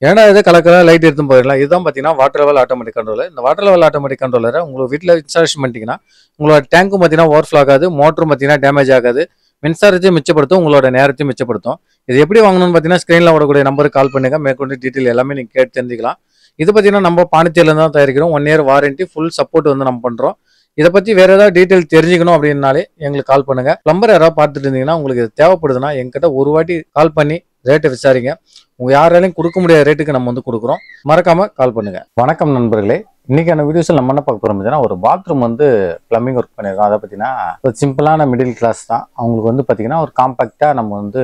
ஏன்னா இது colour light எடுத்து போயிடலாம். இதுதான் பார்த்தீங்கன்னா வாட்டர் லெவல் ஆட்டோமேட்டிக் கண்ட்ரோலர். இந்த வாட்டர் லெவல் ஆட்டோமேட்டிக் கண்ட்ரோலரை உங்கள் வீட்டில் இன்ஸ்டாலேஷன் பண்ணிட்டீங்கன்னா உங்களோட டேங்க்கும் பார்த்தீங்கன்னா ஓவர்ஃப்ளோ ஆகாது, மோட்டரும் பார்த்தீங்கன்னா டேமேஜ் ஆகாது, மின்சாரத்தையும் மிச்சப்படுத்தும், உங்களோட நேரத்தையும் மிச்சப்படுத்தும். இது எப்படி வாங்கணும்னு பார்த்தீங்கன்னா ஸ்க்ரீனில் ஓடக்கூடிய நம்பருக்கு கால் பண்ணுங்க. மேற்கொண்டு டீட்டெயில் எல்லாமே நீங்கள் கேட்டு தெரிஞ்சுக்கலாம். இது பார்த்தீங்கன்னா நம்ம பாண்டிச்சேரியில் தான் தயாரிக்கிறோம். 1 இயர் வாரண்டி, ஃபுல் சப்போர்ட் வந்து நம்ம பண்ணுறோம். இதை பற்றி வேற ஏதாவது டீட்டெயில் தெரிஞ்சுக்கணும் அப்படின்னாலே எங்களுக்கு கால் பண்ணுங்க. பிளம்பர் யாராவது பார்த்துட்டு இருந்தீங்கன்னா உங்களுக்கு இது தேவைப்படுதுன்னா எங்கிட்ட ஒரு வாட்டி கால் பண்ணி ரேட்டை விசாரிங்க. உங்க யாராலையும் கொடுக்க முடியாத ரேட்டுக்கு நம்ம வந்து கொடுக்குறோம். மறக்காம கால் பண்ணுங்க. வணக்கம் நண்பர்களே, இன்னைக்கான வீடியோஸில் நம்ம என்ன பார்க்க போறோம் பார்த்தீங்கன்னா ஒரு பாத்ரூம் வந்து பிளம்பிங் ஒர்க் பண்ணியிருக்கோம். அதை பார்த்தீங்கன்னா ஒரு சிம்பிளான மிடில் கிளாஸ் தான். அவங்களுக்கு வந்து பார்த்தீங்கன்னா ஒரு காம்பாக்டா நம்ம வந்து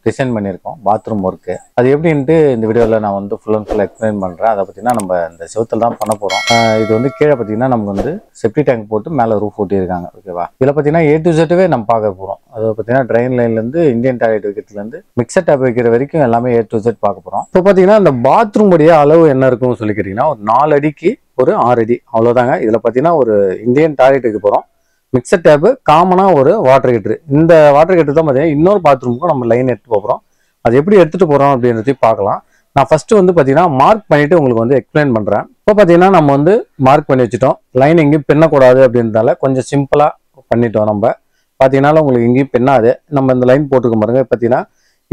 டிசைன் பண்ணியிருக்கோம் பாத்ரூம் ஒர்க்கு. அது எப்படின்ட்டு இந்த வீடியோவில் நான் வந்து ஃபுல் அண்ட் ஃபுல் எக்ஸ்பிளைன் பண்ணுறேன். அதை பார்த்தீங்கன்னா நம்ம இந்த செவத்தில் தான் பண்ண போகிறோம். இது வந்து கீழே பார்த்தீங்கன்னா நமக்கு வந்து செப்டி டேங்க் போட்டு மேலே ரூஃப் ஓட்டியிருக்காங்க. ஓகேவா, இதில் பார்த்தீங்கன்னா A to Z நம்ம பார்க்க போகிறோம். அது பார்த்தீங்கன்னா ட்ரெயின் லைன்லேருந்து இந்தியன் டாய்லெட் வைக்கிறதுலேருந்து மிக்சர் டேப் வைக்கிற வரைக்கும் எல்லாமே A to Z பார்க்க போகிறோம். இப்போ பார்த்தீங்கன்னா இந்த பாத்ரூம் உடைய அளவு என்ன இருக்கும்னு சொல்லி கேட்டிங்கன்னா ஒரு 4 அடிக்கு ஒரு 6 அடி அவ்வளோதாங்க. இதில் பார்த்தீங்கன்னா ஒரு இந்தியன் டாய்லெட்டுக்கு போகிறோம். மிக்சர் டேப்பு காமனாக ஒரு வாட்டர் ஹீட்ரு. இந்த வாட்டர் ஹீட்ரு தான் பார்த்தீங்கன்னா இன்னொரு பாத்ரூமுக்கும் நம்ம லைன் எடுத்து போகிறோம். அது எப்படி எடுத்துகிட்டு போகிறோம் அப்படின்றதையும் பார்க்கலாம். நான் ஃபஸ்ட்டு வந்து பார்த்தீங்கன்னா மார்க் பண்ணிவிட்டு உங்களுக்கு வந்து எக்ஸ்பிளைன் பண்ணுறேன். இப்போ பார்த்தீங்கன்னா நம்ம வந்து மார்க் பண்ணி வச்சுட்டோம். லைன் எங்கேயும் பின்னக்கூடாது அப்படின்றதால கொஞ்சம் சிம்பிளாக பண்ணிட்டோம். நம்ம பார்த்தீங்கன்னா உங்களுக்கு எங்கேயும் பின்னாது. நம்ம இந்த லைன் போட்டுக்க பாருங்க. பார்த்தீங்கன்னா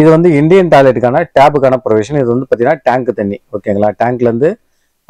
இது வந்து இந்தியன் டாய்லெட்டுக்கான டேப்புக்கான ப்ரொவிஷன். இது வந்து பார்த்தீங்கன்னா டேங்க் தண்ணி. ஓகேங்களா, டேங்க்லேருந்து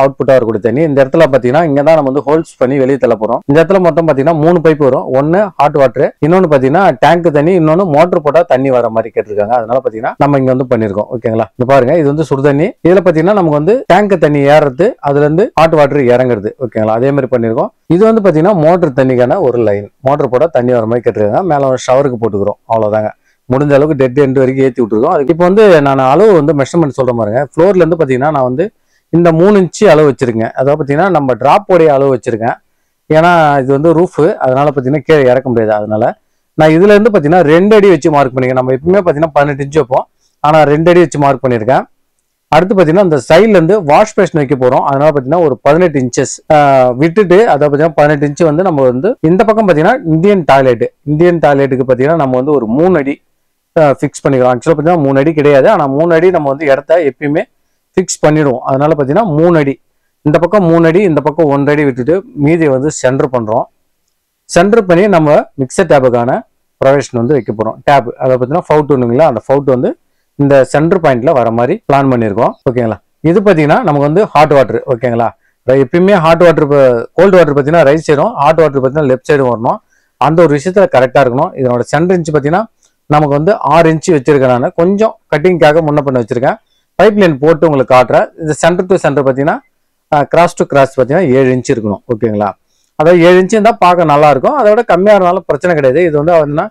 அவுட்புட்டாக இருக்கக்கூடிய தண்ணி. இந்த இடத்துல பார்த்தீங்கன்னா இங்கே தான் நம்ம வந்து ஹோல்ஸ் பண்ணி வெளியே தள்ள போகிறோம். இந்த இடத்துல மொத்தம் பார்த்தீங்கன்னா 3 பைப் வரும். ஒன்று ஹாட் வாட்டர், இன்னொன்று பார்த்தீங்கன்னா டேங்க் தண்ணி, இன்னொன்று மோட்டர் போட்டால் தண்ணி வர மாதிரி கேட்டிருக்காங்க. அதனால பார்த்தீங்கன்னா நம்ம இங்கே வந்து பண்ணியிருக்கோம். ஓகேங்களா, இங்க பாருங்க, இது வந்து சுடுதண்ணி. இதில் பார்த்தீங்கன்னா நமக்கு வந்து டேங்க் தண்ணி ஏறுறது, அதுலேருந்து ஹாட் வாட்டர் இறங்குறது. ஓகேங்களா, அதே மாதிரி பண்ணியிருக்கோம். இது வந்து பார்த்தீங்கன்னா மோட்டர் தண்ணிக்கான ஒரு லைன். மோட்டர் போட்டால் தண்ணி வர மாதிரி கேட்டிருக்காங்க. மேலே ஒரு ஷவருக்கு போட்டுக்கிறோம். அவ்வளோதாங்க. முடிஞ்ச அளவுக்கு டெட் எண்ட் வரைக்கும் ஏற்றி விட்டுருக்கோம். அதுக்கு இப்போ வந்து நான் அளவு வந்து மெஷர்மெண்ட் சொல்கிற பாருங்க. ஃப்ளோர்லேருந்து பார்த்தீங்கன்னா நான் வந்து இந்த 3 இன்ச்சு அளவு வச்சிருக்கேன். அதாவது பார்த்தீங்கன்னா நம்ம டிராப்போடைய அளவு வச்சிருக்கேன். ஏன்னா இது வந்து ரூஃபு, அதனால பார்த்தீங்கன்னா கீழே இறக்க முடியாது. அதனால நான் இதுல இருந்து பார்த்தீங்கன்னா 2 அடி வச்சு மார்க் பண்ணிருக்கேன். நம்ம எப்பவுமே பார்த்தீங்கன்னா 18 இன்ச்சு வைப்போம், ஆனால் 2 அடி வச்சு மார்க் பண்ணியிருக்கேன். அடுத்து பார்த்தீங்கன்னா இந்த சைட்ல இருந்து வாஷ் பேஷன் வைக்க போறோம். அதனால பார்த்தீங்கன்னா ஒரு 18 இன்ச்சஸ் விட்டுட்டு, அதை பார்த்தீங்கன்னா 18 இன்ச்சு வந்து நம்ம வந்து இந்த பக்கம் பார்த்தீங்கன்னா இந்தியன் டாய்லெட்டுக்கு பார்த்தீங்கன்னா நம்ம வந்து ஒரு 3 அடி ஃபிக்ஸ் பண்ணிக்கிறோம். ஆக்சுவலாக பார்த்தீங்கன்னா 3 அடி கிடையாது, ஆனால் 3 அடி நம்ம வந்து இடத்த எப்பயுமே ஃபிக்ஸ் பண்ணிடுவோம். அதனால பார்த்தீங்கன்னா 3 அடி, இந்த பக்கம் 3 அடி, இந்த பக்கம் 1 அடி விட்டுட்டு மீதியை வந்து சென்டர் பண்ணுறோம். சென்டர் பண்ணி நம்ம மிக்சர் டேப்புக்கான ப்ரொவிஷன் வந்து வைக்க போகிறோம். டேப் அதை பார்த்தீங்கன்னா ஃபவுட் ஒன்றுங்களா, அந்த ஃபவுட் வந்து இந்த சென்டர் பாயிண்ட்ல வர மாதிரி பிளான் பண்ணியிருக்கோம். ஓகேங்களா, இது பார்த்தீங்கன்னா நமக்கு வந்து ஹாட் வாட்டர். ஓகேங்களா, எப்பயுமே ஹாட் வாட்டர், கோல்டு வாட்டர் பார்த்தீங்கன்னா ரைட் சைடும், ஹாட் வாட்டர் பார்த்தீங்கன்னா லெஃப்ட் சைடும் வரணும். அந்த ஒரு விஷயத்துல கரெக்டாக இருக்கணும். இதனோட சென்டர் இன்ச்சு பார்த்தீங்கன்னா நமக்கு வந்து 6 இன்ச்சு வச்சிருக்கேன். நான் கொஞ்சம் கட்டிங்காக முன்ன பண்ண வச்சிருக்கேன். பைப் லைன் போட்டு உங்களுக்கு காட்டுறேன். இந்த சென்டர் டு சென்டர் பார்த்தீங்கன்னா கிராஸ் டு கிராஸ் பார்த்தீங்கன்னா 7 இன்ச்சு இருக்கணும். ஓகேங்களா, அதாவது 7 இன்ச்சு இருந்தால் பார்க்க நல்லா இருக்கும். அதை விட கம்மியாக இருந்தாலும் பிரச்சனை கிடையாது. இது வந்து பார்த்தீங்கன்னா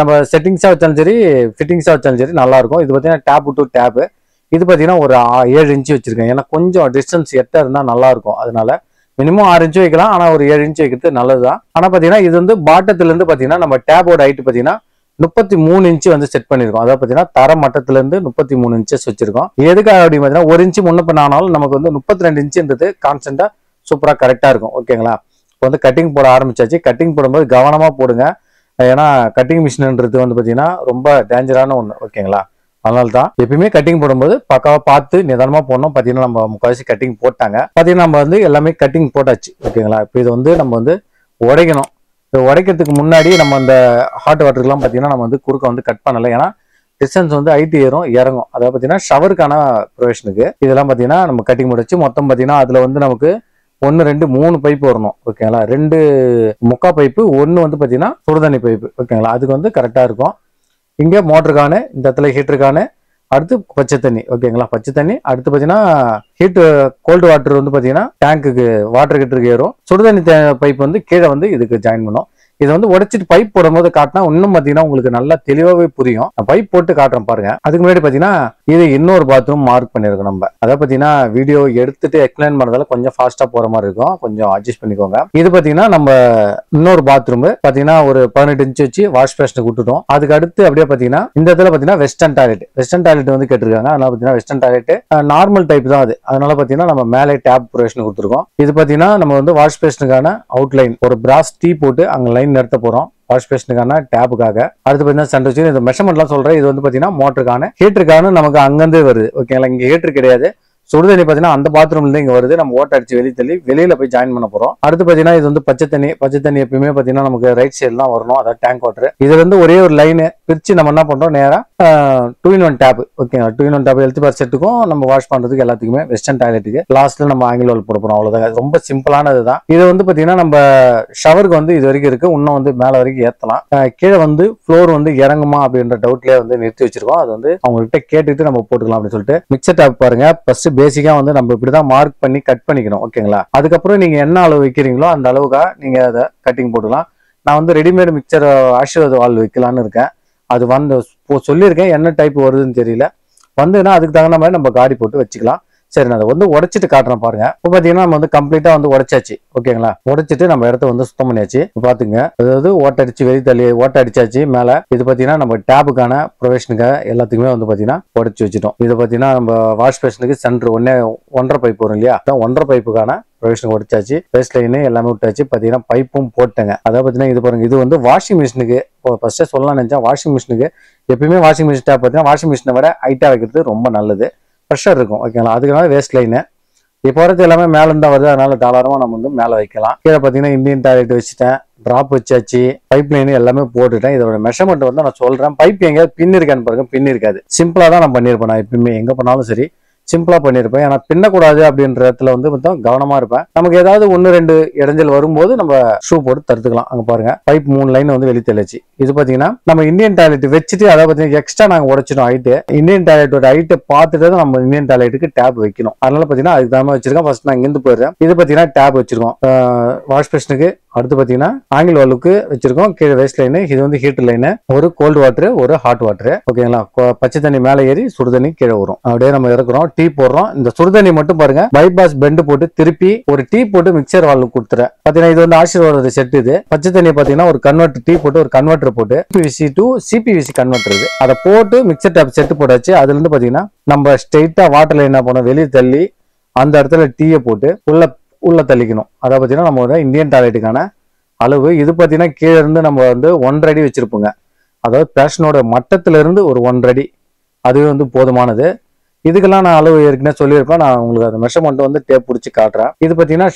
நம்ம செட்டிங்ஸாக வச்சாலும் சரி, ஃபிட்டிங்ஸாக வச்சாலும் சரி நல்லா இருக்கும். இது பார்த்தீங்கன்னா டேப் டு டேப்பு. இது பார்த்தீங்கன்னா ஒரு 7 இன்ச்சு வச்சிருக்கேன். ஏன்னா கொஞ்சம் டிஸ்டன்ஸ் எட்ட இருந்தால் நல்லா இருக்கும். அதனால மினிமம் 6 இன்ச்சு வைக்கலாம், ஆனால் ஒரு 7 இன்ச்சு வைக்கிறது நல்லது தான். ஆனால் பார்த்தீங்கன்னா இது வந்து பாட்டத்துலேருந்து பார்த்தீங்கன்னா நம்ம டேப்போட ஹைட்டு பார்த்தீங்கன்னா 33 இன்ச்சு வந்து செட் பண்ணிருக்கோம். அதாவது பார்த்தீங்கன்னா தர மட்டத்துல இருந்து 33 இன்ச்சஸ் வச்சிருக்கோம். எதுக்காக அப்படின்னு பார்த்தீங்கன்னா 1 இன்ச்சு முன்ன பண்ண ஆனாலும் நமக்கு வந்து 32 இன்ச்சுன்றது கான்ஸ்டன்டா சூப்பரா கரெக்டா இருக்கும். ஓகேங்களா, இப்போ வந்து கட்டிங் போட ஆரம்பிச்சாச்சு. கட்டிங் போடும்போது கவனமா போடுங்க. ஏன்னா கட்டிங் மிஷின்ன்றது வந்து பார்த்தீங்கன்னா ரொம்ப டேஞ்சரான ஒன்று. ஓகேங்களா, அதனால தான் எப்பயுமே கட்டிங் போடும்போது பக்காவா பார்த்து நிதானமா போடணும். பார்த்தீங்கன்னா நம்ம முக்கால்வாசி கட்டிங் போட்டாங்க. பார்த்தீங்கன்னா நம்ம வந்து எல்லாமே கட்டிங் போட்டாச்சு. ஓகேங்களா, இப்போ இது வந்து நம்ம வந்து உடைக்கணும். உடைக்கிறதுக்கு முன்னாடி நம்ம அந்த ஹாட் வாட்டருக்குலாம் பார்த்தீங்கன்னா நம்ம வந்து குறுக்க வந்து கட் பண்ணலை. ஏன்னா டிஸ்டன்ஸ் வந்து ஹைட் ஏறும் இறங்கும். அதாவது பார்த்தீங்கன்னா ஷவருக்கான ப்ரொவிஷனுக்கு இதெல்லாம் பார்த்தீங்கன்னா நம்ம கட்டிங் முடிச்சு மொத்தம் பார்த்தீங்கன்னா அதில் வந்து நமக்கு 1 2 3 பைப்பு வரணும். ஓகேங்களா, 2 முக்கா பைப்பு, 1 வந்து பார்த்தீங்கன்னா சுடுதண்ணி பைப்பு. ஓகேங்களா, அதுக்கு வந்து கரெக்டாக இருக்கும். இங்கே மோட்டருக்கான, இந்த இடத்துல ஹீட்டருக்கான, அடுத்து பச்சை தண்ணி. ஓகேங்களா, பச்சை தண்ணி. அடுத்து பார்த்தீங்கன்னா ஹீட்டு கோல்டு வாட்டர் வந்து பார்த்தீங்கன்னா டேங்க்குக்கு வாட்டர் ஹீட்டருக்கு ஏறும். சுடுதண்ணி பைப் வந்து கீழே வந்து இதுக்கு ஜாயின் பண்ணும். இதை வந்து உடைச்சிட்டு பைப் போடும்போது காட்டினா இன்னும் பார்த்தீங்கன்னா உங்களுக்கு நல்லா தெளிவாகவே புரியும். நான் பைப் போட்டு காட்டுறேன் பாருங்க. அதுக்கு முன்னாடி பார்த்தீங்கன்னா இது இன்னொரு பாத்ரூம் மார்க் பண்ணியிருக்கோம் நம்ம. அதை பார்த்தீங்கன்னா வீடியோ எடுத்துட்டு எக்ஸ்பிளைன் பண்ணதால கொஞ்சம் ஃபாஸ்ட்டாக போகிற மாதிரி இருக்கும். கொஞ்சம் அட்ஜஸ்ட் பண்ணிக்கோங்க. இது பார்த்தீங்கன்னா நம்ம இன்னொரு பாத்ரூம் பார்த்தீங்கன்னா ஒரு 18 இன்ச்சு வச்சு வாஷ் பேஷனுக்கு விட்டுட்டோம். அதுக்கு அடுத்து அப்படியே பார்த்தீங்கன்னா இந்த இடத்துல பார்த்தீங்கன்னா வெஸ்டர்ன் டாய்லெட் வந்து கேட்டிருக்காங்க. அதனால பார்த்தீங்கன்னா வெஸ்டர்ன் டாய்லெட் நார்மல் டைப் தான் அது. அதனால பார்த்தீங்கன்னா நம்ம மேலே டேப் ப்ரொவிஷன் கொடுத்துருக்கோம். இது பார்த்தீங்கன்னா நம்ம வந்து வாஷ் பேஷனுக்கான அவுட்லைன் ஒரு பிராஸ் டீ போட்டு அங்கே லைன் நிறுத்த போறோம். வாஷ் பேஷனுக்கான டேப்புக்காக. அடுத்து பார்த்தீங்கன்னா சென்டர் வச்சு இந்த மெஷர்மெண்ட்லாம் சொல்றேன். இது வந்து பார்த்தீங்கன்னா மோட்டருக்கான, ஹீட்டருக்கான நமக்கு அங்கேருந்து வருது. ஓகேங்களா, இங்கே ஹீட்டர் கிடையாது. சுடுதண்ணி பாத்தீங்கன்னா அந்த பாத்ரூம்ல இருந்து இங்க வருது. நம்ம ஓட்ட அடிச்சு வெளியே தள்ளி வெளியில போய் ஜாயின் பண்ண போறோம். அடுத்து பாத்தீங்கன்னா இது வந்து பச்சை தண்ணி எப்பயுமே பாத்தீங்கன்னா நமக்கு ரைட் சைடு தான் வரணும். அதாவது டேங்க் வாட்டர். இதுல இருந்து ஒரே ஒரு லைன் பிரிச்சு நம்ம என்ன பண்றோம், நேரா 2-in-1 டேப். ஓகேங்களா, 2-in-1 டேப் ஹெல்த் பார் செட்டுக்கும் நம்ம வாஷ் பண்றதுக்கு எல்லாத்துக்குமே வெஸ்டர்ன் டாய்லெட்டுக்கு லாஸ்ட்ல நம்ம ஆங்கில போட போறோம். அவ்வளவுதான். ரொம்ப சிம்பிளானதுதான். இது வந்து பாத்தீங்கன்னா நம்ம ஷவருக்கு வந்து இது வரைக்கும் இருக்கு. இன்னும் வந்து மேல வரைக்கும் ஏத்தலாம். கீழே வந்து ஃப்ளோர் வந்து இறங்குமா அப்படின்ற டவுட்லயே வந்து நிறுத்தி வச்சிருக்கோம். அது வந்து அவங்க கிட்ட கேட்டுட்டு நம்ம போட்டுக்கலாம் அப்படின்னு சொல்லிட்டு. மிக்சர் டேப் பாருங்க, ஃபர்ஸ்ட் பேசிக்கா வந்து நம்ம இப்படிதான் மார்க் பண்ணி கட் பண்ணிக்கணும். ஓகேங்களா, அதுக்கப்புறம் நீங்க என்ன அளவு வைக்கிறீங்களோ அந்த அளவுக்கா நீங்க அதை கட்டிங் போட்டுக்கலாம். நான் வந்து ரெடிமேட் மிக்சர் ஆசீர்வாத் வால் வைக்கலான்னு இருக்கேன். அது வந்து சொல்லியிருக்கேன், என்ன டைப் வருதுன்னு தெரியல. வந்துன்னா அதுக்கு தகுந்த மாதிரி நம்ம காடி போட்டு வச்சுக்கலாம். சரி, நான் அதை வந்து உடைச்சிட்டு காட்டுறேன் பாருங்க. இப்போ பாத்தீங்கன்னா நம்ம வந்து கம்ப்ளீட்டா வந்து உடைச்சாச்சு. ஓகேங்களா, உடைச்சிட்டு நம்ம இடத்த வந்து சுத்தம் பண்ணியாச்சு. பாத்துங்க, அதாவது ஓட்ட அடிச்சு வெளி தள்ளி ஓட்ட அடிச்சாச்சு மேல. இது பாத்தீங்கன்னா நம்ம டேப்புக்கான ப்ரொவிஷனுக்காக எல்லாத்துக்குமே வந்து பாத்தீங்கன்னா உடைச்சு வச்சுட்டோம். இது பாத்தீங்கன்னா நம்ம வாஷ் பேஷனுக்கு சென்டர் 1.5 பைப் வரும் இல்லையா, 1.5 பைப்புக்கான ப்ரொவிஷன் உடைச்சாச்சு. வேஸ்ட் லைன் எல்லாமே விட்டாச்சு. பாத்தீங்கன்னா பைப்பும் போட்டேங்க. அதாவது பாத்தீங்கன்னா இது பாருங்க, இது வந்து வாஷிங் மிஷினுக்கு ஃபர்ஸ்டே சொல்லலாம் நினைச்சேன். வாஷிங் மிஷினுக்கு எப்பயுமே வாஷிங் மிஷின் டேப் பாத்தீங்கன்னா வாஷிங் மிஷினை விட ஹைட்டா வைக்கிறது ரொம்ப நல்லது. ப்ரெஷர் இருக்கும். ஓகேங்களா, அதுக்கான வேஸ்ட் லைனு இப்போ வரது எல்லாமே மேல இருந்தா வருது. அதனால தாராளமா நம்ம வந்து மேல வைக்கலாம். கீழே பாத்தீங்கன்னா இந்தியன் டாய்லெட் வச்சுட்டேன், டிராப் வச்சாச்சு, பைப் லைன் எல்லாமே போட்டுட்டேன். இதோட மெஷர்மெண்ட் வந்து நான் சொல்றேன். பைப் எங்கேயாவது பின் இருக்கான்னு பாருங்க, பின் இருக்காது. சிம்பிளா தான் நான் பண்ணிருப்பேன். நான் எப்பயுமே எங்க பண்ணாலும் சரி சிம்பிளா பண்ணிருப்பேன். ஏன்னா பின்னக்கூடாது அப்படின்ற இடத்துல வந்து மொத்தம் கவனமா இருப்பேன். நமக்கு ஏதாவது 1-2 இடைஞ்சல் வரும்போது நம்ம ஷூ போட்டு தடுத்துக்கலாம். அங்க பாருங்க, பைப் 3 லைன் வந்து வெளியே தெளிச்சு. இது பாத்தீங்கன்னா நம்ம இந்தியன் டாய்லெட் வச்சுட்டு அதை பாத்தீங்கன்னா எக்ஸ்ட்ரா நாங்க உடைச்சிடும் ஹைட்டு. இந்தியன் டாய்லெட்டோட ஹைட்டை பார்த்துட்டு தான் நம்ம இந்தியன் டாய்லெட்டுக்கு டேப் வைக்கணும். அதனால பாத்தீங்கன்னா அதுக்கு தான் வச்சிருக்கேன். ஃபர்ஸ்ட் நான் இங்கிருந்து போயிடுறேன். இது பாத்தீங்கன்னா டேப் வச்சிருக்கோம் வாஷ் பேஷனுக்கு. அடுத்து பாத்தீங்கன்னா ஆங்கிள் வால்வுக்கு வச்சிருக்கோம். கீழே வேஸ்ட் லைன், இது வந்து ஹீட்டர் லைன், ஒரு கோல்டு வாட்டர், ஒரு ஹாட் வாட்டர். ஓகேங்களா, பச்சை தண்ணி மேலே ஏறி சுடுதண்ணி கீழே வரும். அப்படியே நம்ம இறக்குறோம். டீ போடுறோம். இந்த சுடுதண்ணி மட்டும் பாருங்க, பைபாஸ் பெண்ட் போட்டு திருப்பி ஒரு டீ போட்டு மிக்சர் வால்வு கொடுத்துறேன். பாத்தீங்கன்னா இது வந்து ஆசீர்வாத செட். இது பச்சை தண்ணி பாத்தீங்கன்னா ஒரு கன்வெர்டர் டீ போட்டு ஒரு கன்வெர்டர் போட்டு பிவிசி டு சிபிவிசி கன்வெர்டர் இது அதை போட்டு மிக்சர் டேப் செட் போட்டாச்சு. அதுல இருந்து பாத்தீங்கன்னா நம்ம ஸ்ட்ரெயிட்டா வாட்டர்ல என்ன பண்ணோம், வெளியே தள்ளி அந்த இடத்துல டீயை போட்டு உள்ள தள்ளிக்கணும். அதை பாத்தீங்கன்னா நம்ம இந்தியன் டாய்லெட்டுக்கான அளவு. இது பாத்தீங்கன்னா கீழே இருந்து நம்ம வந்து 1.5 அடி வச்சிருப்போங்க. அதாவது பேஷனோட மட்டத்துல இருந்து ஒரு 1.5 அடி, அதுவே வந்து போதுமானது. இதுக்கெல்லாம் நான் அளவு ஏற்கனவே சொல்லியிருப்பேன். நான் உங்களுக்கு அந்த மெஷர்மெண்ட் வந்து டேப் பிடிச்சி காட்டுறேன். இது பாத்தீங்கன்னா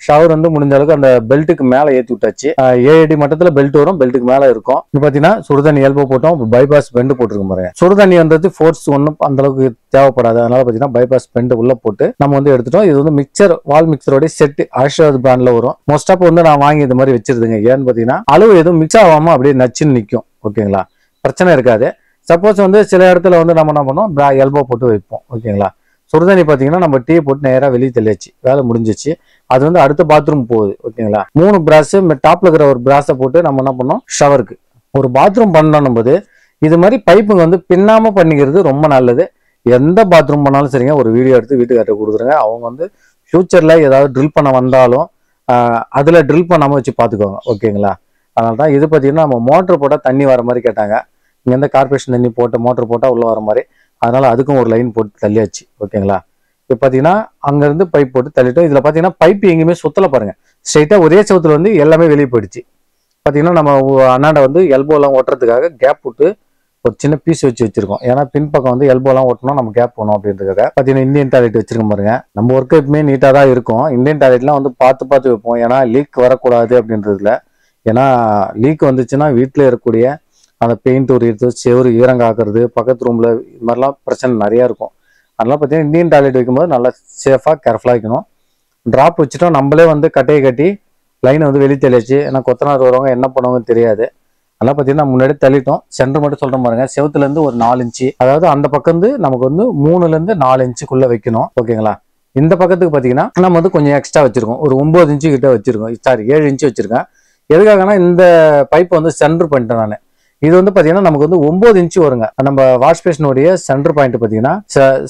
ஷவர் வந்து முடிஞ்ச அளவுக்கு அந்த பெல்ட்டுக்கு மேல ஏற்றி விட்டாச்சு. 7 அடி மட்டத்துல பெல்ட் வரும், பெல்ட்டுக்கு மேல இருக்கும். இது பாத்தீங்கன்னா சுடுதண்ணி எல்போ போட்டோம், பைபாஸ் பெண்டு போட்டிருக்க பாருங்க. சுடுதண்ணி வந்து ஃபோர்ஸ் ஒன்றும் அந்த அளவுக்கு தேவைப்படாது. அதனால பாத்தீங்கன்னா பைபாஸ் பெண்டு உள்ள போட்டு நம்ம வந்து எடுத்துட்டோம். இது வந்து மிக்சர் வால் மிக்சரோட செட் ஆசீர்வாத் பிராண்ட்ல வரும். மோஸ்ட் ஆஃப் வந்து நான் வாங்கி இது மாதிரி வச்சிருந்தேங்க. ஏன்னு பாத்தீங்கன்னா அளவு எதுவும் மிக்ஸ் ஆகாம அப்படியே நச்சுன்னு நிற்கும். ஓகேங்களா, பிரச்சனை இருக்காது. சப்போஸ் வந்து சில இடத்துல வந்து நம்ம என்ன பண்ணோம், எல்போ போட்டு வைப்போம். ஓகேங்களா, சுடுதண்ணி பாத்தீங்கன்னா நம்ம டீ போட்டு நேரா வெளியே தெளிச்சு வேலை முடிஞ்சிச்சு. அது வந்து அடுத்த பாத்ரூம் போகுது. ஓகேங்களா, 3 பிராஸ் டாப்ல இருக்கிற ஒரு பிராஸை போட்டு நம்ம என்ன பண்ணோம், ஷவருக்கு ஒரு பாத்ரூம் பண்ணணும் போது இது மாதிரி பைப்புங்க வந்து பின்னாம பண்ணிக்கிறது ரொம்ப நல்லது. எந்த பாத்ரூம் பண்ணாலும் சரிங்க, ஒரு வீடியோ எடுத்து வீட்டுக்கார்ட்ட கொடுக்குறேங்க. அவங்க வந்து ஃபியூச்சர்ல ஏதாவது ட்ரில் பண்ண வந்தாலும் அதுல ட்ரில் பண்ணாம வச்சு பாத்துக்கோங்க. ஓகேங்களா, அதனால்தான் இது பாத்தீங்கன்னா நம்ம மோட்டர் போட்டா தண்ணி வர மாதிரி கேட்டாங்க. இங்க இருந்து கார்பரேஷன் தண்ணி போட்டு மோட்டர் போட்டா உள்ள வர மாதிரி, அதனால அதுக்கும் ஒரு லைன் போட்டு தள்ளியாச்சு. ஓகேங்களா, இப்போ பாத்தீங்கன்னா அங்க இருந்து பைப் போட்டு தள்ளிட்டோம். இதுல பாத்தீங்கன்னா பைப் எங்கேயுமே சுத்தல பாருங்க, ஸ்ட்ரைட்டா ஒரே சவுத்துல வந்து எல்லாமே வெளியே போயிடுச்சு. பாத்தீங்கன்னா நம்ம அண்ணாண்ட வந்து எல்போலாம் ஓட்டுறதுக்காக கேப் விட்டு ஒரு சின்ன பீஸ் வச்சிருக்கோம். ஏன்னா பின்பக்கம் வந்து எல்போலாம் ஓட்டணும், நம்ம கேப் போகணும் அப்படின்றதுக்காக. பாத்தீங்கன்னா இந்தியன் டாய்லெட் வச்சிருக்க பாருங்க. நம்ம ஒர்க் எப்பவுமே நீட்டா தான் இருக்கும். இந்தியன் டாய்லெட்லாம் வந்து பார்த்து வைப்போம். ஏன்னா லீக் வரக்கூடாது அப்படின்றதுல. ஏன்னா லீக் வந்துச்சுன்னா வீட்டுல இருக்கக்கூடிய அந்த பெயிண்ட் உரியிறது, செவரு ஈரங்காக்குறது, பக்கத்து ரூம்ல இது மாதிரிலாம் பிரச்சனை நிறைய இருக்கும். அதனால பார்த்தீங்கன்னா இந்தியன் டாய்லெட் வைக்கும்போது நல்லா சேஃபாக கேர்ஃபுல்லாக வைக்கணும். ட்ராப் வச்சுட்டோம், நம்மளே வந்து கட்டையை கட்டி லைனை வந்து வெளியே தெளிச்சு. ஏன்னா கொத்தனார் வருவாங்க, என்ன பண்ணுவாங்கன்னு தெரியாது. அதெல்லாம் பார்த்தீங்கன்னா முன்னாடி தள்ளிட்டோம். சென்டர் மட்டும் சொல்ற பாருங்க, செவத்துலேருந்து ஒரு 4 இன்ச்சு, அதாவது அந்த பக்கம் வந்து நமக்கு வந்து 3லேருந்து 4 இன்ச்சுக்குள்ள வைக்கணும். ஓகேங்களா, இந்த பக்கத்துக்கு பார்த்தீங்கன்னா நம்ம வந்து கொஞ்சம் எக்ஸ்ட்ரா வச்சிருக்கோம், ஒரு 9 இன்ச்சு கிட்ட வச்சிருக்கோம். சாரி 7 இன்ச்சு வச்சிருக்கேன். எதுக்காகனா இந்த பைப் வந்து சென்டர் பண்ணிட்டேன் நான். இது வந்து பாத்தீங்கன்னா நமக்கு வந்து 9 இன்ச்சு வருங்க. நம்ம வாஷ் பேஷனுடைய சென்டர் பாயிண்ட் பாத்தீங்கன்னா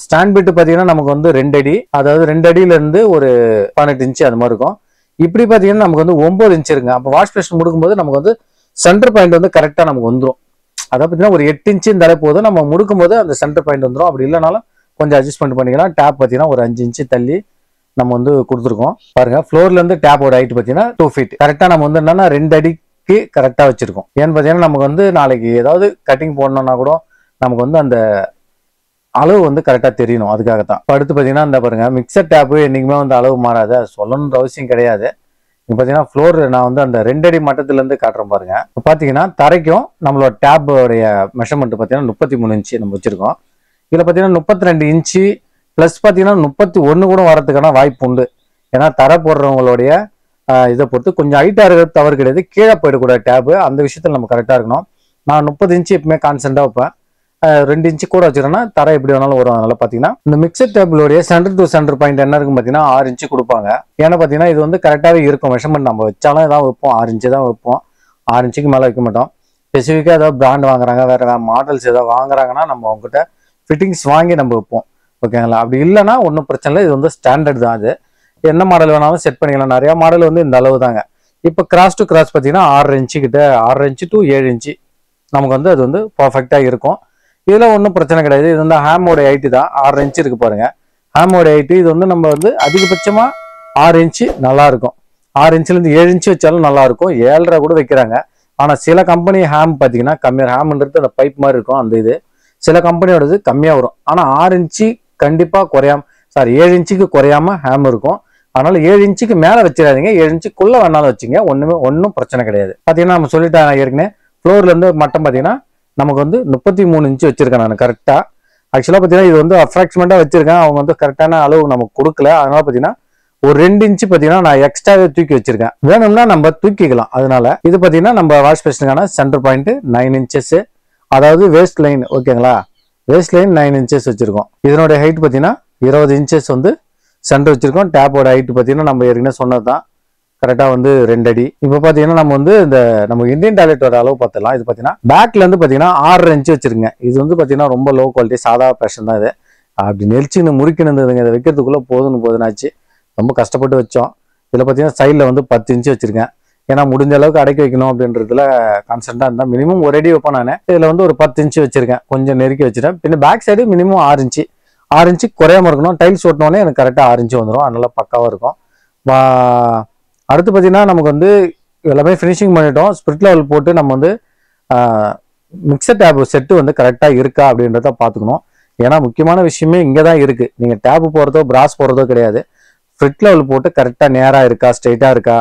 ஸ்டாண்ட் பிட் பாத்தீங்கன்னா நமக்கு வந்து 2 அடி, அதாவது 2 அடியில இருந்து ஒரு 18 இன்ச்சு அது மாதிரி இருக்கும். இப்படி பாத்தீங்கன்னா நமக்கு வந்து 9 இன்ச்சு இருங்க. அப்போ வாஷ் பேஷன் முடுக்கும்போது நமக்கு வந்து சென்டர் பாயிண்ட் வந்து கரெக்டா நமக்கு வந்துடும். அதை பாத்தீங்கன்னா ஒரு 8 இன்ச்சு இருந்தாலே போதும், நம்ம முடுக்கும் போது அந்த சென்டர் பாயிண்ட் வந்துடும். அப்படி இல்லைனாலும் கொஞ்சம் அட்ஜஸ்ட்மெண்ட் பண்ணிக்கலாம். டேப் பாத்தீங்கன்னா ஒரு 5 இன்ச்சு தள்ளி நம்ம வந்து கொடுத்துருக்கோம் பாருங்க. ஃப்ளோர்ல இருந்து டேப்போட ஹைட் பாத்தீங்கன்னா 2 ஃபீட் கரெக்டா நம்ம வந்து என்னன்னா 2 அடி கரெக்டா வச்சிருக்கோம். ஏன்னு பாத்தீங்கன்னா நமக்கு வந்து நாளைக்கு ஏதாவது கட்டிங் போடணும்னா கூட நமக்கு வந்து அந்த அளவு வந்து கரெக்டாக தெரியணும். அதுக்காக தான். இப்போ அடுத்து பார்த்தீங்கன்னா இந்த பாருங்க மிக்சர் டேப்பு என்றைக்குமே வந்து அளவு மாறாது. அது சொல்லணுன்ற அவசியம் கிடையாது. இப்போ பார்த்தீங்கன்னா ஃப்ளோர் நான் வந்து அந்த 2 அடி மட்டத்துலேருந்து காட்டுறேன் பாருங்க. இப்போ பார்த்தீங்கன்னா தரைக்கும் நம்மளோட டேப்போடைய மெஷர்மெண்ட் பார்த்தீங்கன்னா 33 இன்ச்சு நம்ம வச்சிருக்கோம். இதில் பார்த்தீங்கன்னா 32 இன்ச்சு ப்ளஸ் பார்த்தீங்கன்னா 31 கூட வரதுக்கான வாய்ப்பு உண்டு. ஏன்னா தரை போடுறவங்களுடைய இதை பொறுத்து கொஞ்சம் ஹைட்டாக இருக்கிறது தவறு கிடையாது. கீழே போயிடக்கூடாது டேப்பு. அந்த விஷயத்தில் நம்ம கரெக்டாக இருக்கணும். நான் 30 இன்ச்சு எப்பவுமே கான்ஸ்டன்ட்டாக வைப்பேன். 2 இன்ச்சு கூட வச்சுருன்னா தரை எப்படி வேணாலும் வரும். அதனால பார்த்தீங்கன்னா இந்த மிக்சர் டேபிளோடைய சென்டர் டு சென்டர் பாயிண்ட் என்ன இருக்கும் பார்த்தீங்கன்னா 6 இன்ச்சு கொடுப்பாங்க. ஏன்னா பார்த்தீங்கன்னா இது வந்து கரெக்டாகவே இருக்கும். மெஷர்மெண்ட் நம்ம வச்சாலும் ஏதாவது வைப்போம் 6 இன்ச்சு தான் வைப்போம். 6 இன்ச்சுக்கு மேலே வைக்க மாட்டோம். ஸ்பெசிஃபிக்காக ஏதாவது பிராண்ட் வாங்குறாங்க, வேறு மாடல்ஸ் ஏதாவது வாங்குறாங்கன்னா நம்ம அவங்ககிட்ட ஃபிட்டிங்ஸ் வாங்கி நம்ம வைப்போம். ஓகேங்களா? அப்படி இல்லைன்னா ஒன்றும் பிரச்சனை இல்லை. இது வந்து ஸ்டாண்டர்ட் தான். அது என்ன மாடல் வேணாலும் செட் பண்ணிக்கலாம். நிறையா மாடல் வந்து இந்த அளவு தாங்க. இப்போ கிராஸ் டு கிராஸ் பார்த்தீங்கன்னா 6 இன்ச்சு கிட்ட 6 இன்ச்சு டு 7 இன்ச்சு நமக்கு வந்து அது வந்து பர்ஃபெக்டாக இருக்கும். இதில் ஒன்றும் பிரச்சனை கிடையாது. இது வந்து ஹேமோட ஹைட்டு தான். 6 இன்ச்சு இருக்கு பாருங்க. ஹேமோட ஹைட்டு இது வந்து நம்ம வந்து அதிகபட்சமாக 6 இன்ச்சு நல்லா இருக்கும். 6 இன்ச்சுலேருந்து 7 இன்ச்சு வச்சாலும் நல்லா இருக்கும். 7.5 கூட வைக்கிறாங்க. ஆனால் சில கம்பெனி ஹேம் பார்த்தீங்கன்னா கம்மியாக ஹேம்ன்றது அந்த பைப் மாதிரி இருக்கும். அந்த இது சில கம்பெனியோடது கம்மியாக வரும். ஆனால் 6 இன்ச்சு கண்டிப்பாக குறையாம 7 இன்ச்சுக்கு குறையாம ஹேம் இருக்கும். அதனால 7 இன்ச்சுக்கு மேலே வச்சிடாதீங்க. 7 இன்ச்சுக்குள்ள வேணாலும் வச்சுங்க. ஒன்றும் பிரச்சனை கிடையாது. பார்த்தீங்கன்னா நம்ம சொல்லிட்டேன் ஏற்கனவே ஃப்ளோர்லேருந்து மட்டம் பார்த்தீங்கன்னா நமக்கு வந்து 33 இன்ச்சு வச்சிருக்கேன் நான் கரெக்டாக. ஆக்சுவலாக பார்த்தீங்கன்னா இது வந்து அப்ராக்சிமேட்டாக வச்சிருக்கேன். அவங்க வந்து கரெக்டான அளவு நமக்கு கொடுக்கல. அதனால பார்த்தீங்கன்னா ஒரு 2 இன்ச்சு பார்த்தீங்கன்னா நான் எக்ஸ்ட்ராவே தூக்கி வச்சிருக்கேன். வேணும்னா நம்ம தூக்கிக்கலாம். அதனால இது பார்த்தீங்கன்னா நம்ம வாஷ் பேஷனுக்கான சென்டர் பாயிண்ட் 9 இன்ச்சஸ், அதாவது வேஸ்ட் லைன். ஓகேங்களா? வேஸ்ட் லைன் 9 இன்ச்சஸ் வச்சிருக்கோம். இதனுடைய ஹைட் பார்த்தீங்கன்னா 20 இன்ச்சஸ் வந்து சென்டர் வச்சிருக்கோம். டேப்போட ஹைட் பார்த்தீங்கன்னா நம்ம ஏற்கனவே சொன்னது தான். கரெக்டாக வந்து 2 அடி. இப்போ பார்த்தீங்கன்னா நம்ம வந்து இந்த நம்ம இந்தியன் டாய்லெட்டோட அளவு பார்த்துலாம். இது பார்த்தீங்கன்னா பேக்ல இருந்து பார்த்தீங்கன்னா 6 இன்ச்சு வச்சிருங்க. இது வந்து பார்த்தீங்கன்னா ரொம்ப லோ குவாலிட்டி சாதா பேஷன் தான் இது. அப்படி நெரிச்சுன்னு முறுக்கினதுங்க. இதை வைக்கிறதுக்குள்ள போதுனாச்சு. ரொம்ப கஷ்டப்பட்டு வச்சோம். இதில் பார்த்தீங்கன்னா சைடில் வந்து 10 இன்ச்சு வச்சிருக்கேன். ஏன்னா முடிஞ்ச அளவுக்கு அடக்கி வைக்கணும் அப்படின்றதுல கான்ஸ்டன்ட்டாக இருந்தால் மினிமம் ஒரு அடி வைப்பேன் நான். இதில் வந்து ஒரு 10 இன்ச்சு வச்சிருக்கேன். கொஞ்சம் நெருக்கி வச்சிருக்கேன். பின்ன back side minimum 6 inch. 6 inch குறையாம இருக்கணும். டைல்ஸ் ஓட்டினோடனே எனக்கு கரெக்டாக 6 இன்ச்சு வந்துடும். அதனால பக்காவாக இருக்கும். அடுத்து பார்த்தீங்கன்னா நமக்கு வந்து எல்லாமே ஃபினிஷிங் பண்ணிட்டோம். ஸ்பிரிட் லெவல் போட்டு நம்ம வந்து மிக்சர் டேப் செட்டு வந்து கரெக்டாக இருக்கா அப்படின்றத பார்த்துக்கணும். ஏன்னா முக்கியமான விஷயமே இங்கே தான் இருக்குது. நீங்கள் டேப்பு போகிறதோ பிராஸ் போகிறதோ கிடையாது. ஸ்பிரிட் லெவல் போட்டு கரெக்டாக நேராக இருக்கா, ஸ்ட்ரெயிட்டாக இருக்கா,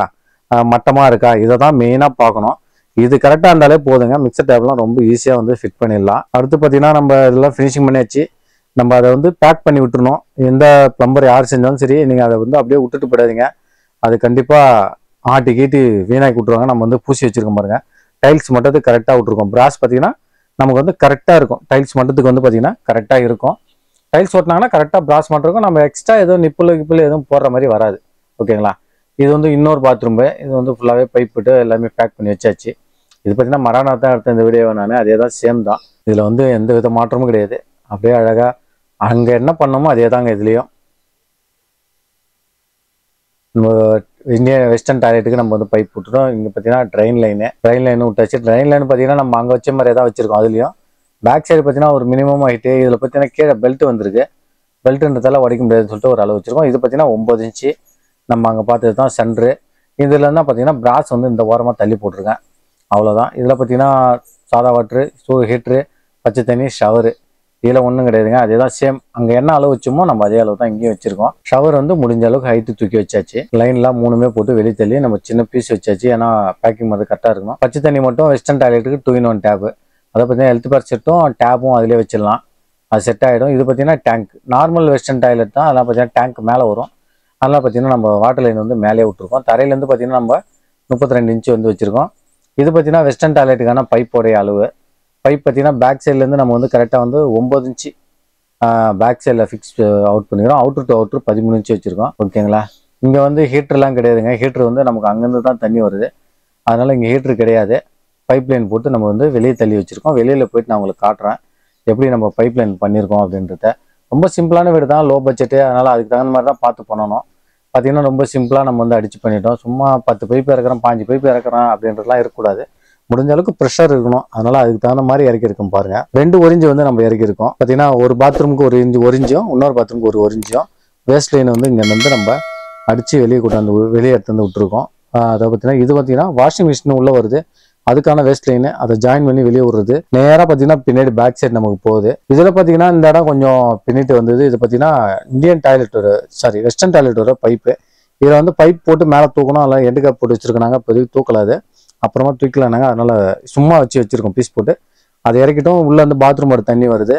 மட்டமாக இருக்கா, இதை தான் மெயினாக பார்க்கணும். இது கரெக்டாக இருந்தாலே போதுங்க. மிக்சர் டேப்லாம் ரொம்ப ஈஸியாக வந்து ஃபிட் பண்ணிடலாம். அடுத்து பார்த்தீங்கன்னா நம்ம இதெல்லாம் ஃபினிஷிங் பண்ணியாச்சு. நம்ம அதை வந்து பேக் பண்ணி விட்டுருணும். எந்த பிளம்பர் யார் செஞ்சாலும் சரி நீங்கள் அதை வந்து அப்படியே விட்டுட்டு போயிடாதீங்க. அது கண்டிப்பாக ஆட்டி கீட்டி வீணாக்கி விட்டுருவாங்க. நம்ம வந்து பூசி வச்சிருக்கோம் பாருங்க. டைல்ஸ் மட்டத்துக்கு கரெக்டாக விட்டுருக்கோம். பிராஸ் பார்த்தீங்கன்னா நமக்கு வந்து கரெக்டாக இருக்கும். டைல்ஸ் மட்டத்துக்கு வந்து பார்த்தீங்கன்னா கரெக்டாக இருக்கும். டைல்ஸ் ஓட்டினாங்கன்னா கரெக்டாக பிராஸ் மட்டும் இருக்கும். நம்ம எக்ஸ்ட்ரா எதுவும் நிப்பிள் எதுவும் போடுற மாதிரி வராது. ஓகேங்களா? இது வந்து இன்னொரு பாத்ரூம்பு. இது வந்து ஃபுல்லாகவே பைப் விட்டு எல்லாமே பேக் பண்ணி வச்சாச்சு. இது பார்த்தீங்கன்னா மரானா தான் எடுத்த இந்த வீடியோவை நான். அதே தான் சேம் தான். இதில் வந்து எந்த வித மாற்றமும் கிடையாது. அப்படியே அழகாக அங்கே என்ன பண்ணோமோ அதே தாங்க இதுலேயும். நம்ம இந்தியன் வெஸ்டர்ன் டாய்லெட்டுக்கு நம்ம வந்து பைப் விட்டுட்டோம். இங்கே பார்த்தீங்கன்னா ட்ரெயின் லைனு விட்டாச்சு. ட்ரெயின் லைன் பார்த்தீங்கன்னா நம்ம அங்கே வச்ச மாதிரியே தான் வச்சிருக்கோம். அதுலேயும் பேக் சைடு பார்த்தீங்கன்னா ஒரு மினிமம் ஹைட்டு. இதில் பார்த்தீங்கன்னா கீழே பெல்ட் வந்துருக்கு. பெல்ட்டுன்றதால உடைக்க முடியாதுன்னு சொல்லிட்டு ஒரு அளவு வச்சிருக்கோம். இது பார்த்தீங்கன்னா 9 இன்ச்சு நம்ம அங்கே பார்த்தது தான் சென்ட்ரு. இதில் தான் பார்த்தீங்கன்னா பிராஸ் வந்து இந்த ஓரமாக தள்ளி போட்டிருக்கேன். அவ்வளோதான். இதில் பார்த்தீங்கன்னா சாதா வாட்ரு, ஹீட்ரு, பச்சை தண்ணி, ஷவரு, இதில் ஒன்றும் கிடையாதுங்க. அதே தான் சேம். அங்கே என்ன அளவு வச்சோமோ நம்ம அதே அளவு தான் இங்கேயும் வச்சிருக்கோம். ஷவர் வந்து முடிஞ்ச அளவுக்கு ஹைட்டு தூக்கி வச்சாச்சு. லைன்லாம் 3மே போட்டு வெளியே தள்ளி நம்ம சின்ன பீஸ் வச்சாச்சு. ஏன்னா பேக்கிங் வந்து கரெக்டாக இருக்கணும். பச்சை தண்ணி மட்டும் வெஸ்டர்ன் டாய்லெட்டுக்கு 2-in-1 டேப்பு. அதை பார்த்தீங்கன்னா ஹெல்த் பேர் செட்டும் டேப்பும் அதிலே வச்சிடலாம். அது செட் ஆகிடும். இது பார்த்தீங்கன்னா டேங்க் நார்மல் வெஸ்டர்ன் டாய்லெட் தான். அதெல்லாம் பார்த்தீங்கன்னா டேங்க் மேலே வரும். அதெல்லாம் பார்த்தீங்கன்னா நம்ம வாட்டர் லைன் வந்து மேலே விட்டுருக்கோம். தரையிலேருந்து பார்த்தீங்கன்னா நம்ம 32 இன்ச்சு வந்து வச்சிருக்கோம். இது பார்த்தீங்கன்னா வெஸ்டர்ன் டாய்லெட்டுக்கான பைப்போடைய அளவு. பைப் பார்த்தீங்கன்னா பேக் சைட்லேருந்து நம்ம வந்து கரெக்டாக வந்து 9 இன்ச்சு பேக் சைடில் ஃபிக்ஸ் அவுட் பண்ணிக்கிறோம். அவுட்ரு டு அவுட்ரு 13 இன்ச்சு வச்சுருக்கோம். ஓகேங்களா? இங்கே வந்து ஹீட்டர்லாம் கிடையாதுங்க. ஹீட்ரு வந்து நமக்கு அங்கேருந்து தான் தண்ணி வருது. அதனால் இங்கே ஹீட்ரு கிடையாது. பைப் லைன் போட்டு நம்ம வந்து வெளியே தள்ளி வச்சுருக்கோம். வெளியில் போயிட்டு நான் உங்களுக்கு காட்டுறேன் எப்படி நம்ம பைப் லைன் பண்ணியிருக்கோம் அப்படின்றத. ரொம்ப சிம்பிளான வீடு தான், லோ பட்ஜெட்டு. அதனால் அதுக்கு தகுந்த மாதிரி தான் பார்த்து பண்ணணும். பார்த்தீங்கன்னா ரொம்ப சிம்பிளாக நம்ம வந்து அடிச்சு பண்ணிட்டோம். சும்மா 10 பைப் இறக்குறோம், 5 பைப் இறக்குறோம் அப்படின்றதுலாம் இருக்கக்கூடாது. முடிஞ்ச அளவுக்கு ப்ரெஷர் இருக்கணும். அதனால அதுக்கு தகுந்த மாதிரி இறக்கிருக்கோம் பாருங்க. 2 ஒரிஞ்சு வந்து நம்ம இறக்கிருக்கோம். பார்த்தீங்கன்னா ஒரு பாத்ரூமுக்கு ஒரு ஒரிஞ்சும் இன்னொரு பாத்ரூமுக்கு ஒரு ஒரிஞ்சும் வேஸ்ட் லைன் வந்து இங்கே வந்து நம்ம அடித்து வெளியே கொண்டாந்து வெளியே எடுத்து வந்து விட்டுருக்கோம். அதை பார்த்தீங்கன்னா இது பார்த்தீங்கன்னா வாஷிங் மிஷின் உள்ளே வருது. அதுக்கான வேஸ்ட் லைன் அதை ஜாயின் பண்ணி வெளியே விடுறது. நேராக பார்த்தீங்கன்னா பின்னாடி பேக் சைடு நமக்கு போகுது. இதில் பார்த்தீங்கன்னா இந்த இடம் கொஞ்சம் பின்னிட்டு வந்தது. இது பார்த்தீங்கன்னா இந்தியன் டாய்லெட்டோட வெஸ்டர்ன் டாய்லெட்டோட பைப்பு. இதில் வந்து பைப் போட்டு மேலே தூக்கணும். அதெல்லாம் எண்டு கேப் போட்டு வச்சிருக்காங்க. இப்போதைக்கு தூக்கலாது, அப்புறமா தூக்கலானாங்க. அதனால சும்மா வச்சிருக்கோம் பீஸ் போட்டு. அதை இறக்கிட்டோம். உள்ள வந்து பாத்ரூமோட தண்ணி வருது.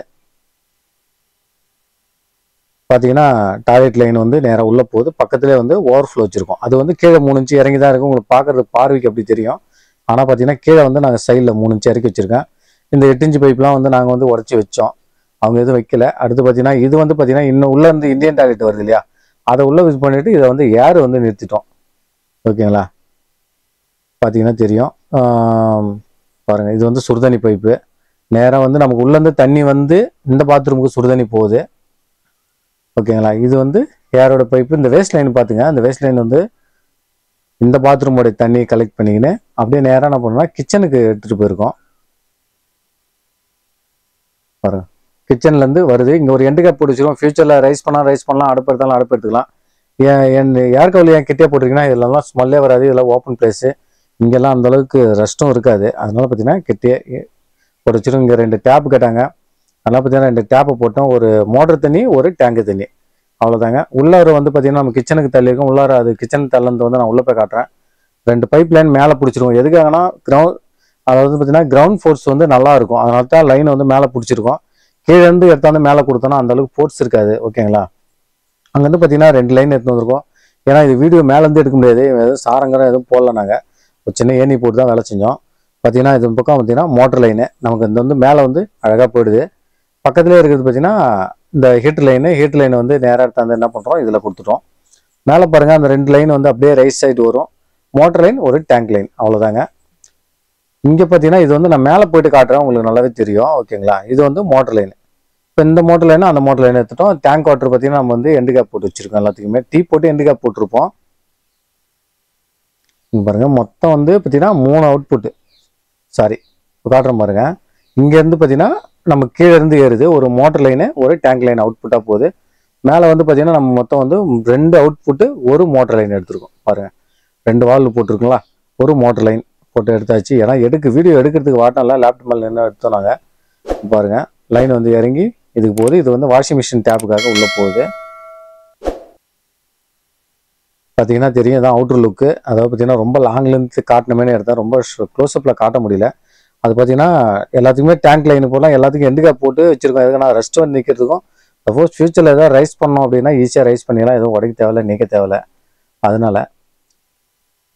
பார்த்தீங்கன்னா டாய்லெட் லைன் வந்து நேராக உள்ளே போகுது. பக்கத்துலேயே வந்து ஓவர்ஃப்ளோ வச்சிருக்கோம். அது வந்து கீழே 3 இன்ச்சு இறங்கி தான் இருக்கும். உங்களுக்கு பார்க்குறது பார்வைக்கு அப்படி தெரியும். ஆனால் பார்த்தீங்கன்னா கீழே வந்து நாங்கள் சைடில் 3 இன்ச்சு இறக்கி வச்சிருக்கேன். இந்த 8 இன்ச்சு பைப்லாம் வந்து நாங்கள் வந்து உடச்சி வச்சோம். அவங்க எதுவும் வைக்கல. அடுத்து பார்த்தீங்கன்னா இது வந்து பார்த்தீங்கன்னா இன்னும் உள்ள இருந்து இந்தியன் டாய்லெட் வருது இல்லையா, அதை உள்ள யூஸ் பண்ணிட்டு இதை வந்து ஏர் வந்து நிறுத்திட்டோம். ஓகேங்களா, பார்த்தீங்கன்னா தெரியும். பாருங்க, இது வந்து சுடுதண்ணி பைப்பு. நேராக வந்து நமக்கு உள்ளேருந்து தண்ணி வந்து இந்த பாத்ரூமுக்கு சுடுதண்ணி போகுது. ஓகேங்களா, இது வந்து ஏரோட பைப்பு. இந்த வேஸ்ட் லைன் பார்த்துங்க. அந்த வேஸ்ட் லைன் வந்து இந்த பாத்ரூமோட தண்ணியை கலெக்ட் பண்ணிக்கின்னு அப்படியே நேராக என்ன பண்ணோம்னா கிச்சனுக்கு எடுத்துகிட்டு போயிருக்கோம். பாருங்க, கிச்சன்லேருந்து வருது. இங்கே ஒரு எண்டு கேப் போட்டு வச்சுருக்கோம். ஃபியூச்சரில் ரைஸ் பண்ணலாம், அடுப்பு எடுத்தாலும் அடுப்பு எடுத்துக்கலாம். என் ஏர் கவுலி ஏன் கிட்டே போட்டிருக்கீங்கன்னா இதெல்லாம் ஸ்மெல்லே வராது. இதெல்லாம் ஓப்பன் பிளேஸு. இங்கெல்லாம் அந்தளவுக்கு ரெஸ்ட்டும் இருக்காது. அதனால பார்த்தீங்கன்னா கிட்டே போட்டு வச்சுருக்கோம். இங்கே 2 டேப்பு கேட்டாங்க. அதெல்லாம் பார்த்தீங்கன்னா 2 டேப்பை போட்டோம். ஒரு மோட்டர் தண்ணி, ஒரு டேங்கு தண்ணி, அவ்வளோதாங்க. உள்ளார வந்து பார்த்தீங்கன்னா நம்ம கிச்சனுக்கு தள்ளி இருக்கும். உள்ளார அது கிச்சன் தள்ளந்து வந்து நான் உள்ளே போய் காட்டுறேன். 2 பைப் லைன் மேலே பிடிச்சிருவோம். எதுக்காகனா அதாவது பார்த்தீங்கன்னா கிரவுண்ட் ஃபோர்ஸ் வந்து நல்லா இருக்கும். அதனால தான் லைன் வந்து மேலே பிடிச்சிருக்கோம். கீழே இருந்து எடுத்தாந்து மேலே கொடுத்தோன்னா அந்த அளவுக்கு ஃபோர்ஸ் இருக்காது. ஓகேங்களா, அங்கேருந்து பார்த்தீங்கன்னா 2 லைன் எடுத்து வந்திருக்கோம். ஏன்னா இது வீடியோ மேலேருந்து எடுக்க முடியாது. எதுவும் சாரங்கரம் எதுவும் போடல. நாங்கள் ஒரு சின்ன ஏணி போட்டு தான் வேலை செஞ்சோம். பார்த்தீங்கன்னா இது பக்கம் பார்த்தீங்கன்னா மோட்டர் லைனு நமக்கு இந்த வந்து மேலே வந்து அழகாக போயிடுது. பக்கத்துலேயே இருக்கிறது பார்த்தீங்கன்னா இந்த ஹீட்டர் லைன் வந்து நேராக எடுத்தாந்து என்ன பண்ணுறோம், இதில் கொடுத்துட்டோம். மேலே பாருங்கள், அந்த 2 லைன் வந்து அப்படியே ரைட் சைடு வரும். மோட்டர் லைன், ஒரு டேங்க் லைன், அவ்வளோதாங்க. இங்கே பார்த்தீங்கன்னா இது வந்து நான் மேலே போயிட்டு காட்டுறேன், உங்களுக்கு நல்லாவே தெரியும். ஓகேங்களா, இது வந்து மோட்டர் லைன். இப்போ இந்த மோட்டர் லைன் அந்த மோட்டர் லைன் எடுத்துட்டோம். டேங்க் வாட்டர் பார்த்தீங்கன்னா நம்ம வந்து எண்டு கேப் போட்டு வச்சிருக்கோம். எல்லாத்துக்குமே டீ போட்டு எண்டு கேப் போட்டிருப்போம். இங்கே பாருங்கள், மொத்தம் வந்து பார்த்தீங்கன்னா 3 அவுட்புட்டு. இப்போ காட்டுறோம் பாருங்க. இங்கேருந்து பார்த்தீங்கன்னா நம்ம கீழே இருந்து ஏறுது. ஒரு மோட்டர் லைனு, ஒரு டேங்க் லைன் அவுட்புட்டாக போகுது. மேலே வந்து பார்த்தீங்கன்னா நம்ம மொத்தம் வந்து 2 அவுட்புட்டு, ஒரு மோட்டர் லைன் எடுத்துருக்கோம். பாருங்கள், 2 வால்வு போட்டிருக்குங்களா, ஒரு மோட்டர் லைன் போட்டு எடுத்தாச்சு. ஏன்னா வீடியோ எடுக்கிறதுக்கு வாட்டம்ல லேப்டாப் மேலே என்ன எடுத்தோம் நாங்கள். பாருங்க, லைன் வந்து இறங்கி இதுக்கு போகுது. இது வந்து வாஷிங் மிஷின் டேப்புக்காக உள்ளே போகுது. பார்த்தீங்கன்னா தெரியும், இதான் அவுட்ரு லுக்கு. அதாவது பார்த்தீங்கன்னா ரொம்ப லாங்லேருந்து காட்டினமே எடுத்தேன். ரொம்ப க்ளோஸ்அப்பில் காட்ட முடியல. அது பார்த்தீங்கன்னா எல்லாத்துக்குமே டேங்க் லைனு போடலாம். எல்லாத்துக்கும் எண்டு கேப் போட்டு வச்சிருக்கோம். எதுக்குன்னா ரெஸ்ட் வந்து நிற்கிறதுக்கும், சப்போஸ் ஃபியூச்சரில் ஏதாவது ரைஸ் பண்ணோம் அப்படின்னா ஈஸியாக ரைஸ் பண்ணிடலாம். எதுவும் உடைக்க தேவையில்ல, நீக்க தேவையில்ல. அதனால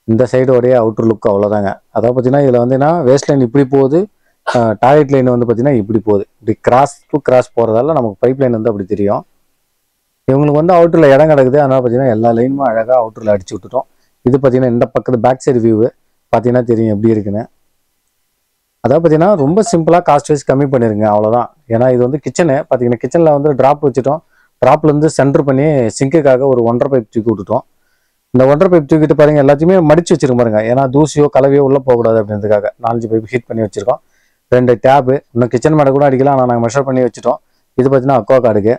இந்த சைடு உடைய அவுட்ரு லுக் அவ்வளோதாங்க. அதாவது பார்த்தீங்கன்னா இதில் வந்து வேஸ்ட் லைன் இப்படி போகுது, டாய்லெட் லைன் வந்து பார்த்தீங்கன்னா இப்படி போகுது. இப்படி கிராஸ் டு கிராஸ் போகிறதால நமக்கு பைப் லைன் வந்து அப்படி தெரியும். இவங்களுக்கு வந்து அவுட்டரில் இடம் கிடக்குது. அதனால் பார்த்தீங்கன்னா எல்லா லைனுமே அழகாக அவுட்டரில் அடிச்சு விட்டுட்டோம். இது பார்த்தீங்கன்னா இந்த பக்கத்து பேக் சைடு வியூவு பார்த்தீங்கன்னா தெரியும் எப்படி இருக்குன்னு. அதாவது பார்த்தீங்கன்னா ரொம்ப சிம்பிளாக காஸ்ட் வைஸ் கம்மி பண்ணிருங்க, அவ்வளோதான். ஏன்னா இது வந்து கிச்சனு பார்த்தீங்கன்னா கிச்சனில் வந்து ட்ராப் வச்சுட்டோம். ட்ராப்லேருந்து சென்டர் பண்ணி சிங்குக்காக ஒரு 1.5 பைப் தூக்கி விட்டுட்டோம். இந்த 1.5 பைப் தூக்கிட்டு பாருங்க, எல்லாத்தையுமே மடிச்சு வச்சிருக்க பாருங்க. ஏன்னா தூசியோ கலவையோ உள்ளே போகக்கூடாது அப்படின்றதுக்காக 4 பைப் ஹீட் பண்ணி வச்சிருக்கோம். 2 டேப்பு, இன்னும் கிச்சன் மேடை கூட அடிக்கலாம். ஆனால் நாங்கள் மெஷர் பண்ணி வச்சுட்டோம். இது பார்த்தீங்கன்னா அக்வா கார்டுக்கு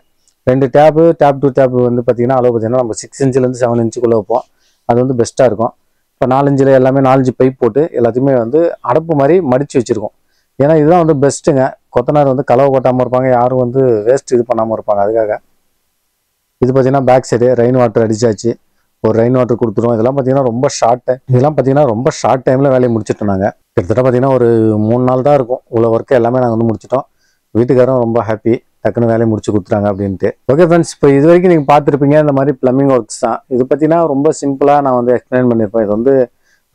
2 டேப்பு. டேப் டு டேப் வந்து பார்த்தீங்கன்னா அளவு பார்த்தீங்கன்னா நம்ம 6 இன்ச்சிலேருந்து 7 இன்ச்சுக்குள்ளே வைப்போம். அது வந்து பெஸ்ட்டாக இருக்கும். இப்போ 4 இன்ச்சில் எல்லாமே 4 பைப் போட்டு எல்லாத்தையுமே வந்து அடப்பு மாதிரி மடித்து வச்சுருக்கோம். ஏன்னா இதுதான் வந்து பெஸ்ட்டுங்க. கொத்தனார் வந்து கலவை கொட்டாமல் இருப்பாங்க, யாரும் வந்து வேஸ்ட் இது பண்ணாமல் இருப்பாங்க. அதுக்காக இது பார்த்தீங்கன்னா பேக் சைடு ரெயின் வாட்டர் அடிச்சாச்சு. ஒரு ரெயின் வாட்டர் கொடுத்துருவோம். இதெல்லாம் பார்த்தீங்கன்னா ரொம்ப ஷார்ட் டைமில் வேலையை முடிச்சுட்டோம். நாங்கள் கிட்டத்தட்ட பார்த்தீங்கன்னா ஒரு 3 நாள் தான் இருக்கும். இவ்வளோ ஒர்க்கு எல்லாமே நாங்கள் வந்து முடிச்சிட்டோம். வீட்டுக்காரரும் ரொம்ப ஹாப்பி, டக்குன்னு வேலையை முடிச்சு கொடுத்துறாங்க அப்படின்ட்டு. ஓகே ஃப்ரெண்ட்ஸ், இப்போ இது வரைக்கும் நீங்கள் பார்த்துருப்பீங்க இந்த மாதிரி ப்ளம்பிங் ஒர்க்ஸ் தான். இது பார்த்தீங்கன்னா ரொம்ப சிம்பிளாக நான் வந்து எக்ஸ்பிளைன் பண்ணியிருப்பேன். இது வந்து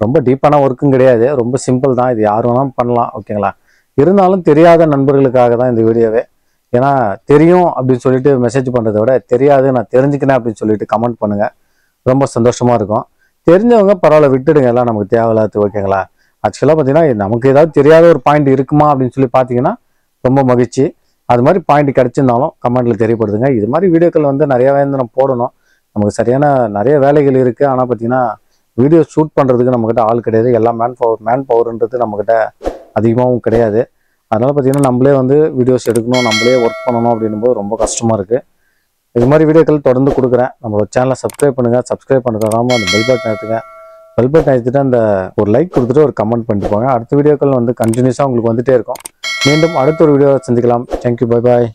ரொம்ப டீப்பான ஒர்க்கும் கிடையாது, ரொம்ப சிம்பிள் தான். இது யார் வேணாலும் பண்ணலாம். ஓகேங்களா, இருந்தாலும் தெரியாத நண்பர்களுக்காக தான் இந்த வீடியோவே. ஏன்னா தெரியும் அப்படின்னு சொல்லிட்டு மெசேஜ் பண்ணுறதை விட தெரியாது நான் தெரிஞ்சுக்கினேன் அப்படின்னு சொல்லிட்டு கமெண்ட் பண்ணுங்கள், ரொம்ப சந்தோஷமாக இருக்கும். தெரிஞ்சவங்க பரவாயில்ல விட்டுடுங்க, எல்லாம் நமக்கு தேவையில்லாது. ஓகேங்களா, ஆக்சுவலாக பார்த்தீங்கன்னா நமக்கு ஏதாவது தெரியாத ஒரு பாயிண்ட் இருக்குமா அப்படின்னு சொல்லி பார்த்தீங்கன்னா ரொம்ப மகிழ்ச்சி. அது மாதிரி பாயிண்ட் கிடைச்சிருந்தாலும் கமெண்ட்டில் தெரியப்படுதுங்க. இது மாதிரி வீடியோக்கள் வந்து நிறையாவே வந்து நம்ம போடணும். நமக்கு சரியான நிறைய வேலைகள் இருக்குது. ஆனால் பார்த்தீங்கன்னா வீடியோ ஷூட் பண்ணுறதுக்கு நம்மக்கிட்ட ஆள் கிடையாது. எல்லாம் மேன் பவர்ன்றது நம்மக்கிட்ட அதிகமாகவும் கிடையாது. அதனால் பார்த்தீங்கன்னா நம்மளே வந்து வீடியோஸ் எடுக்கணும், நம்மளே ஒர்க் பண்ணணும் அப்படின்னும்போது ரொம்ப கஷ்டமாக இருக்குது. இது மாதிரி வீடியோக்கள் தொடர்ந்து கொடுக்குறேன். நம்மளோட சேனலை சப்ஸ்கிரைப் பண்ணுங்கள். சப்ஸ்கிரைப் பண்ணுறதாம அந்த பெல் பட்டன் எடுத்துங்க. பெல் பட்டன் அழுத்திட்டு அந்த ஒரு லைக் கொடுத்துட்டு ஒரு கமெண்ட் பண்ணிட்டு போங்க. அடுத்த வீடியோக்கள் வந்து கண்டினியூஸாக உங்களுக்கு வந்துட்டே இருக்கும். மீண்டும் அடுத்த ஒரு வீடியோவை சந்திக்கலாம். Thank you, bye bye.